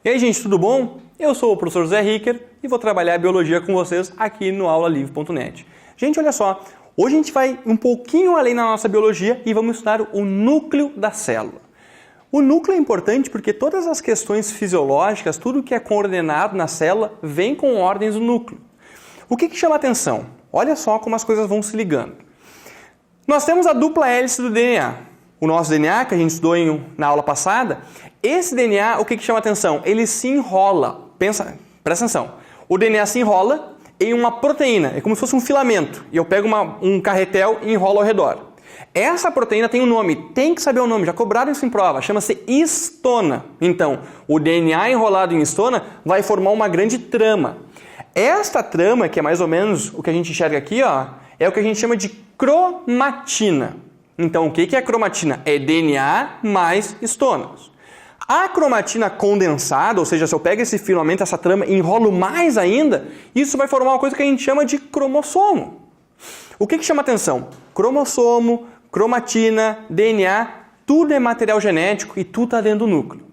E aí, gente, tudo bom? Eu sou o professor José Ricker e vou trabalhar biologia com vocês aqui no aulalivre.net. Gente, olha só, hoje a gente vai um pouquinho além na nossa biologia e vamos estudar o núcleo da célula. O núcleo é importante porque todas as questões fisiológicas, tudo que é coordenado na célula, vem com ordens do núcleo. O que chama atenção? Olha só como as coisas vão se ligando. Nós temos a dupla hélice do DNA. O nosso DNA, que a gente estudou na aula passada, esse DNA, o que chama atenção? Ele se enrola. Presta atenção. O DNA se enrola em uma proteína, é como se fosse um filamento. E eu pego um carretel e enrolo ao redor. Essa proteína tem um nome, tem que saber o nome, já cobraram isso em prova, chama-se histona. Então, o DNA enrolado em histona vai formar uma grande trama. Esta trama, que é mais ou menos o que a gente enxerga aqui, ó, é o que a gente chama de cromatina. Então, o que é cromatina? É DNA mais histonas. A cromatina condensada, ou seja, se eu pego esse filamento, essa trama e enrolo mais ainda, isso vai formar uma coisa que a gente chama de cromossomo. O que chama atenção? Cromossomo, cromatina, DNA, tudo é material genético e tudo está dentro do núcleo.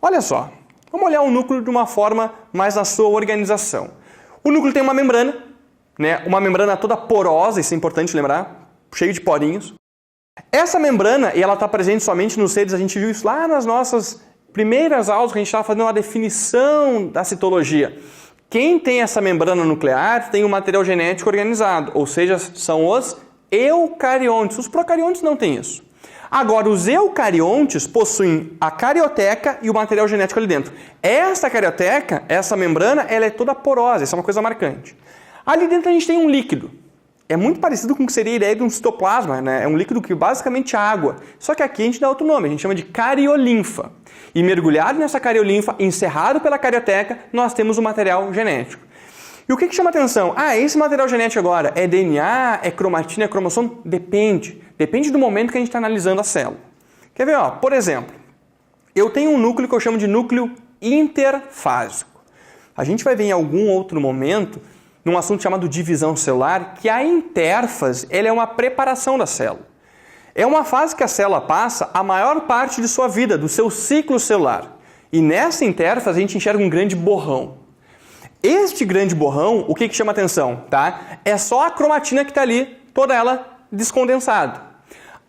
Olha só, vamos olhar o núcleo de uma forma mais na sua organização. O núcleo tem uma membrana, né? Uma membrana toda porosa, isso é importante lembrar, cheio de porinhos. Essa membrana, ela está presente somente nos seres, a gente viu isso lá nas nossas primeiras aulas, que a gente estava fazendo uma definição da citologia. Quem tem essa membrana nuclear tem um material genético organizado, ou seja, são os eucariontes. Os procariontes não têm isso. Agora, os eucariontes possuem a carioteca e o material genético ali dentro. Essa carioteca, essa membrana, ela é toda porosa, isso é uma coisa marcante. Ali dentro a gente tem um líquido. É muito parecido com o que seria a ideia de um citoplasma, né? É um líquido que basicamente é água. Só que aqui a gente dá outro nome, a gente chama de cariolinfa. E mergulhado nessa cariolinfa, encerrado pela carioteca, nós temos o material genético. E o que chama atenção? Esse material genético agora é DNA, é cromatina, é cromossomo? Depende. Depende do momento que a gente está analisando a célula. Quer ver? Por exemplo, eu tenho um núcleo que eu chamo de núcleo interfásico. A gente vai ver em algum outro momento num assunto chamado divisão celular, que a intérfase ela é uma preparação da célula. É uma fase que a célula passa a maior parte de sua vida, do seu ciclo celular. E nessa intérfase a gente enxerga um grande borrão. Este grande borrão, o que chama atenção? Tá? É só a cromatina que está ali, toda ela descondensada.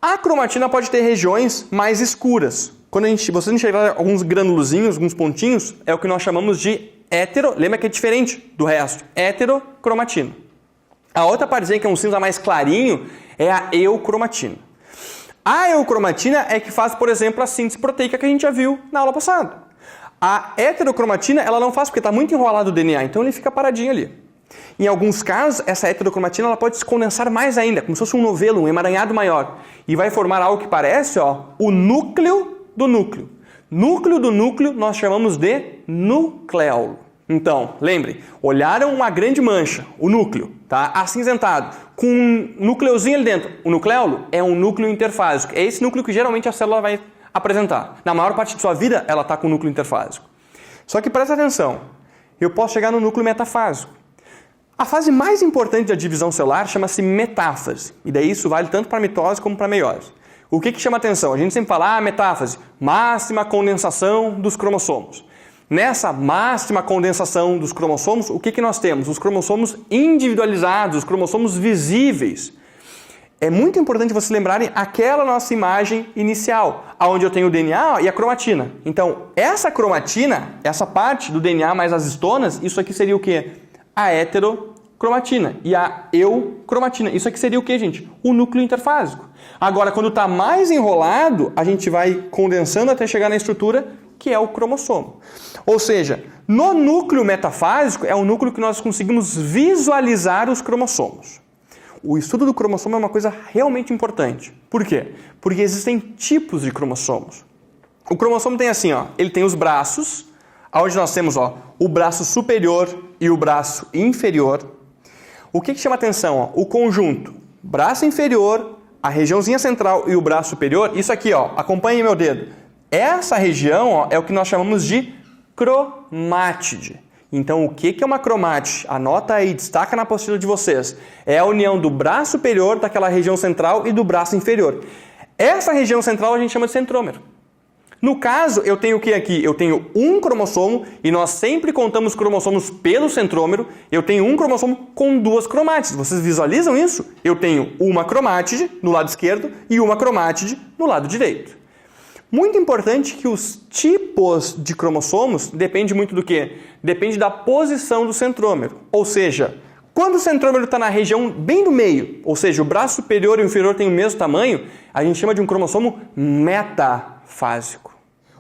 A cromatina pode ter regiões mais escuras. Quando vocês enxergarem alguns granulozinhos, alguns pontinhos, é o que nós chamamos de lembra que é diferente do resto, heterocromatina. A outra partezinha que é um cinza mais clarinho é a eucromatina. A eucromatina é que faz, por exemplo, a síntese proteica que a gente já viu na aula passada. A heterocromatina ela não faz porque está muito enrolado o DNA, então ele fica paradinho ali. Em alguns casos, essa heterocromatina ela pode se condensar mais ainda, como se fosse um novelo, um emaranhado maior, e vai formar algo que parece o núcleo do núcleo. Núcleo do núcleo nós chamamos de nucleolo. Então, lembrem, olharam uma grande mancha, o núcleo, tá? Acinzentado, com um núcleozinho ali dentro. O nucleolo é um núcleo interfásico. É esse núcleo que geralmente a célula vai apresentar. Na maior parte de sua vida, ela está com o núcleo interfásico. Só que presta atenção, eu posso chegar no núcleo metafásico. A fase mais importante da divisão celular chama-se metáfase. E daí isso vale tanto para mitose como para meiose. O que chama atenção? A gente sempre fala, metáfase, máxima condensação dos cromossomos. Nessa máxima condensação dos cromossomos, o que nós temos? Os cromossomos individualizados, os cromossomos visíveis. É muito importante vocês lembrarem aquela nossa imagem inicial, onde eu tenho o DNA e a cromatina. Então, essa cromatina, essa parte do DNA mais as histonas, isso aqui seria o quê? A heterocromatina e a eucromatina. Isso aqui seria o quê, gente? O núcleo interfásico. Agora, quando está mais enrolado, a gente vai condensando até chegar na estrutura, que é o cromossomo. Ou seja, no núcleo metafásico é o núcleo que nós conseguimos visualizar os cromossomos. O estudo do cromossomo é uma coisa realmente importante. Por quê? Porque existem tipos de cromossomos. O cromossomo tem assim, ele tem os braços, onde nós temos o braço superior e o braço inferior. O que chama atenção? O conjunto braço inferior, a regiãozinha central e o braço superior, isso aqui, acompanhe meu dedo. Essa região é o que nós chamamos de cromátide. Então, o que é uma cromátide? Anota aí, destaca na apostila de vocês. É a união do braço superior, daquela região central, e do braço inferior. Essa região central a gente chama de centrômero. No caso, eu tenho o que aqui? Eu tenho um cromossomo, e nós sempre contamos cromossomos pelo centrômero. Eu tenho um cromossomo com duas cromátides. Vocês visualizam isso? Eu tenho uma cromátide no lado esquerdo e uma cromátide no lado direito. Muito importante que os tipos de cromossomos depende muito do quê? Depende da posição do centrômero. Ou seja, quando o centrômero está na região bem do meio, ou seja, o braço superior e o inferior têm o mesmo tamanho, a gente chama de um cromossomo metafásico.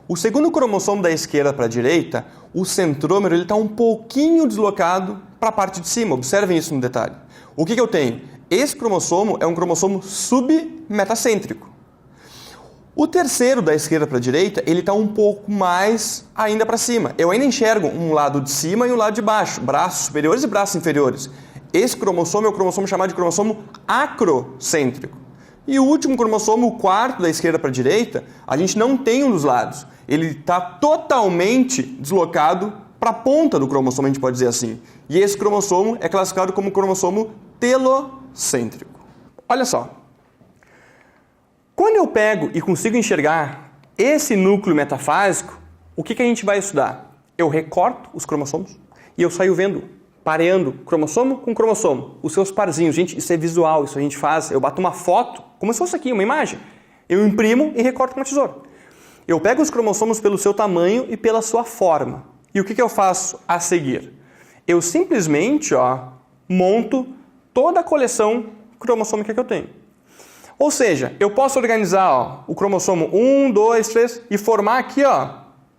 O segundo cromossomo da esquerda para a direita, o centrômero está um pouquinho deslocado para a parte de cima. Observem isso no detalhe. O que eu tenho? Esse cromossomo é um cromossomo submetacêntrico. O terceiro da esquerda para a direita, ele está um pouco mais ainda para cima. Eu ainda enxergo um lado de cima e um lado de baixo, braços superiores e braços inferiores. Esse cromossomo é o cromossomo chamado de cromossomo acrocêntrico. E o último cromossomo, o quarto da esquerda para a direita, a gente não tem um dos lados. Ele está totalmente deslocado para a ponta do cromossomo, a gente pode dizer assim. E esse cromossomo é classificado como cromossomo telocêntrico. Olha só. Quando eu pego e consigo enxergar esse núcleo metafásico, o que a gente vai estudar? Eu recorto os cromossomos e eu saio vendo, pareando cromossomo com cromossomo, os seus parzinhos. Gente, isso é visual, isso a gente faz. Eu bato uma foto, como se fosse aqui, uma imagem. Eu imprimo e recorto com uma tesoura. Eu pego os cromossomos pelo seu tamanho e pela sua forma. E o que eu faço a seguir? Eu simplesmente monto toda a coleção cromossômica que eu tenho. Ou seja, eu posso organizar o cromossomo 1, 2, 3 e formar aqui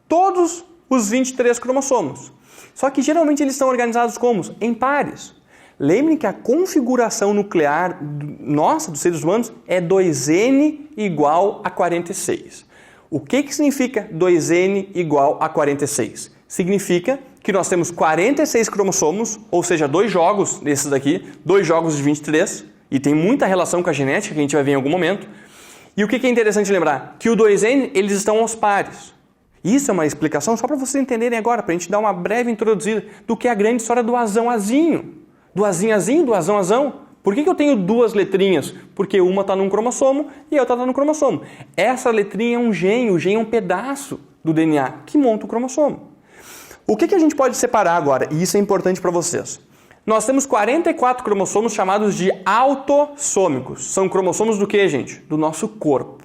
todos os 23 cromossomos. Só que geralmente eles estão organizados como? Em pares. Lembrem que a configuração nuclear nossa, dos seres humanos, é 2N igual a 46. O que significa 2N igual a 46? Significa que nós temos 46 cromossomos, ou seja, 2 jogos desses daqui, 2 jogos de 23, e tem muita relação com a genética que a gente vai ver em algum momento. E o que é interessante lembrar? Que o 2N, eles estão aos pares. Isso é uma explicação só para vocês entenderem agora, para a gente dar uma breve introduzida do que é a grande história do azão-azinho. Do azinho-azinho, do azão-azão. Por que eu tenho 2 letrinhas? Porque uma está num cromossomo e a outra está no cromossomo. Essa letrinha é um gene, o gene é um pedaço do DNA que monta o cromossomo. O que a gente pode separar agora? E isso é importante para vocês. Nós temos 44 cromossomos chamados de autossômicos. São cromossomos do que, gente? Do nosso corpo.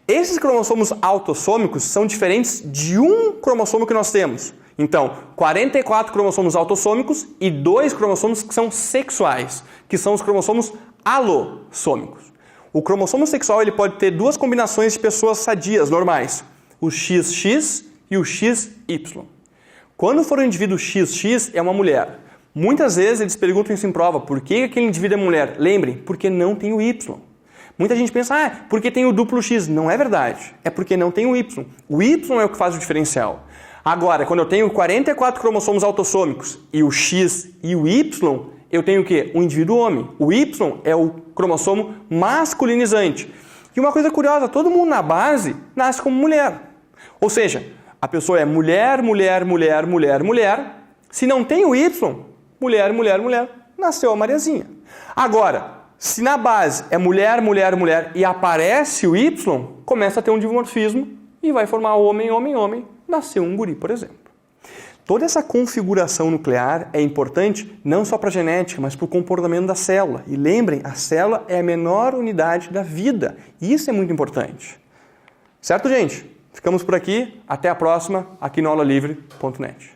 Esses cromossomos autossômicos são diferentes de um cromossomo que nós temos. Então, 44 cromossomos autossômicos e 2 cromossomos que são sexuais, que são os cromossomos alossômicos. O cromossomo sexual ele pode ter 2 combinações de pessoas sadias, normais. O XX e o XY. Quando for um indivíduo XX, é uma mulher. Muitas vezes eles perguntam isso em prova, por que aquele indivíduo é mulher? Lembrem, porque não tem o Y. Muita gente pensa, porque tem o duplo X. Não é verdade, é porque não tem o Y. O Y é o que faz o diferencial. Agora, quando eu tenho 44 cromossomos autossômicos e o X e o Y, eu tenho o quê? Um indivíduo homem. O Y é o cromossomo masculinizante. E uma coisa curiosa, todo mundo na base nasce como mulher. Ou seja, a pessoa é mulher, mulher, mulher, mulher, mulher. Se não tem o Y, mulher, mulher, mulher, nasceu a Mariazinha. Agora, se na base é mulher, mulher, mulher e aparece o Y, começa a ter um dimorfismo e vai formar homem, homem, homem, nasceu um guri, por exemplo. Toda essa configuração nuclear é importante não só para a genética, mas para o comportamento da célula. E lembrem, a célula é a menor unidade da vida. E isso é muito importante. Certo, gente? Ficamos por aqui. Até a próxima, aqui no aulalivre.net.